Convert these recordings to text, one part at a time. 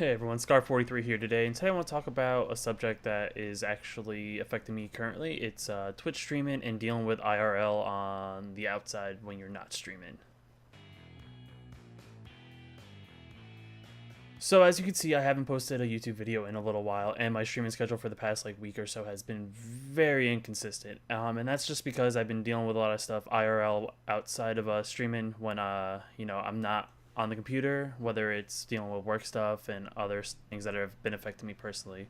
Hey everyone, Scar43 here today, and today I want to talk about a subject that is actually affecting me currently. It's Twitch streaming and dealing with IRL on the outside when you're not streaming. So as you can see, I haven't posted a YouTube video in a little while, and my streaming schedule for the past week or so has been very inconsistent. And that's just because I've been dealing with a lot of stuff IRL outside of streaming when I'm not on the computer, whether it's dealing with work stuff and other things that have been affecting me personally.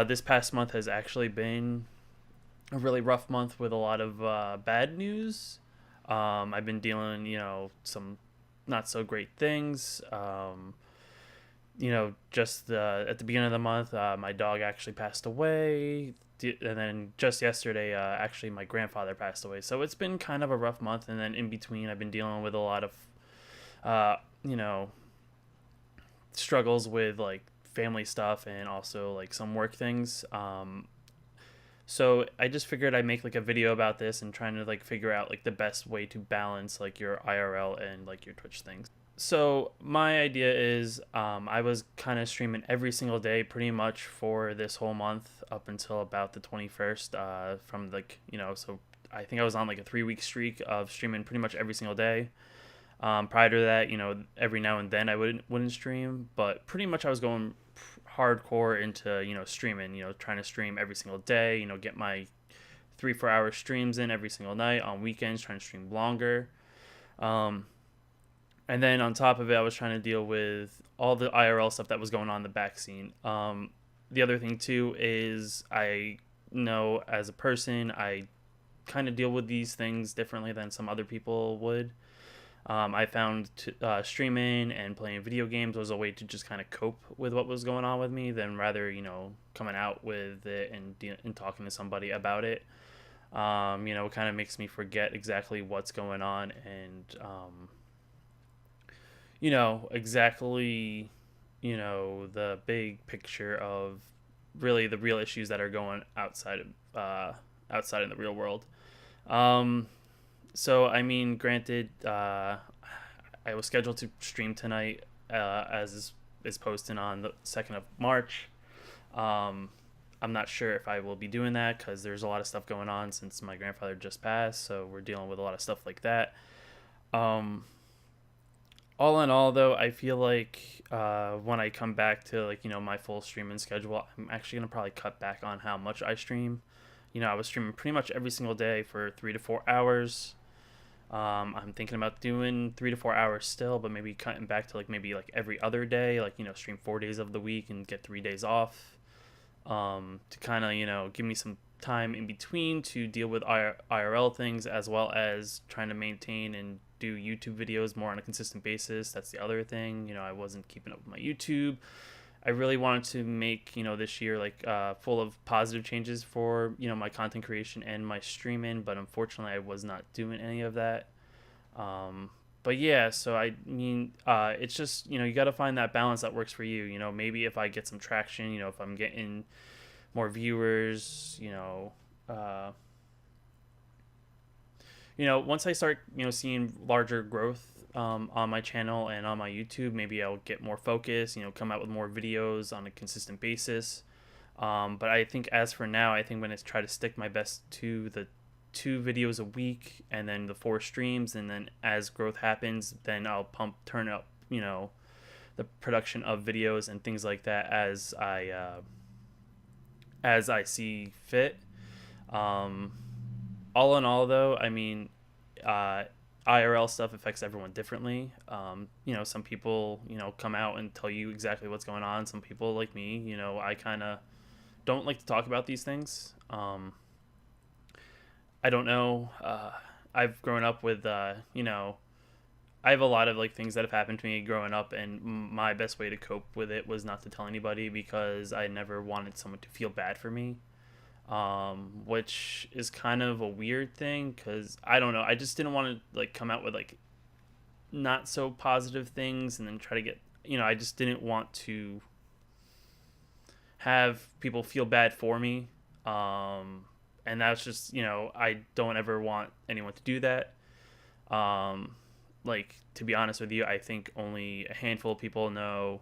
This past month has actually been a really rough month with a lot of bad news. I've been dealing, some not so great things. Just at the beginning of the month, my dog actually passed away. And then just yesterday, actually, my grandfather passed away. So it's been kind of a rough month. And then in between, I've been dealing with a lot of, uh, you know, struggles with family stuff and also some work things. So I just figured I'd make a video about this and trying to figure out the best way to balance your IRL and your Twitch things. So my idea is I was kind of streaming every single day pretty much for this whole month up until about the 21st from so I think I was on a 3 week streak of streaming pretty much every single day. Prior to that, every now and then I wouldn't stream, but pretty much I was going hardcore into streaming, trying to stream every single day, get my 3-4 hour streams in every single night on weekends, trying to stream longer. And then on top of it, I was trying to deal with all the IRL stuff that was going on in the back scene. The other thing too is I know as a person, I kind of deal with these things differently than some other people would. I found streaming and playing video games was a way to just kind of cope with what was going on with me than rather, coming out with it and talking to somebody about it. It kind of makes me forget exactly what's going on and, exactly, the big picture of really the real issues that are going outside in the real world. So, I mean, granted, I was scheduled to stream tonight, as is posted on the 2nd of March. I'm not sure if I will be doing that because there's a lot of stuff going on since my grandfather just passed, so we're dealing with a lot of stuff like that. All in all, though, I feel like when I come back to my full streaming schedule, I'm actually gonna probably cut back on how much I stream. I was streaming pretty much every single day for 3 to 4 hours. I'm thinking about doing 3 to 4 hours still, but maybe cutting back to maybe every other day, stream 4 days of the week and get 3 days off. To kind of give me some time in between to deal with IRL things as well as trying to maintain and do YouTube videos more on a consistent basis. That's the other thing. I wasn't keeping up with my YouTube. I really wanted to make this year full of positive changes for my content creation and my streaming, but unfortunately I was not doing any of that. But yeah, so I mean, it's just you got to find that balance that works for you. Maybe if I get some traction, if I'm getting more viewers, once I start seeing larger growth on my channel and on my YouTube, maybe I'll get more focus, come out with more videos on a consistent basis. But I think as for now, I think I'm going to try to stick my best to the 2 videos a week and then the 4 streams. And then as growth happens, then I'll turn up, the production of videos and things like that as I see fit. All in all, though, I mean, IRL stuff affects everyone differently. Some people, come out and tell you exactly what's going on. Some people, like me, I kind of don't like to talk about these things. I don't know. I've grown up with, I have a lot of things that have happened to me growing up, and my best way to cope with it was not to tell anybody because I never wanted someone to feel bad for me. Which is kind of a weird thing because I don't know. I just didn't want to come out with not so positive things and then try to get I just didn't want to have people feel bad for me. And that's just I don't ever want anyone to do that. To be honest with you, I think only a handful of people know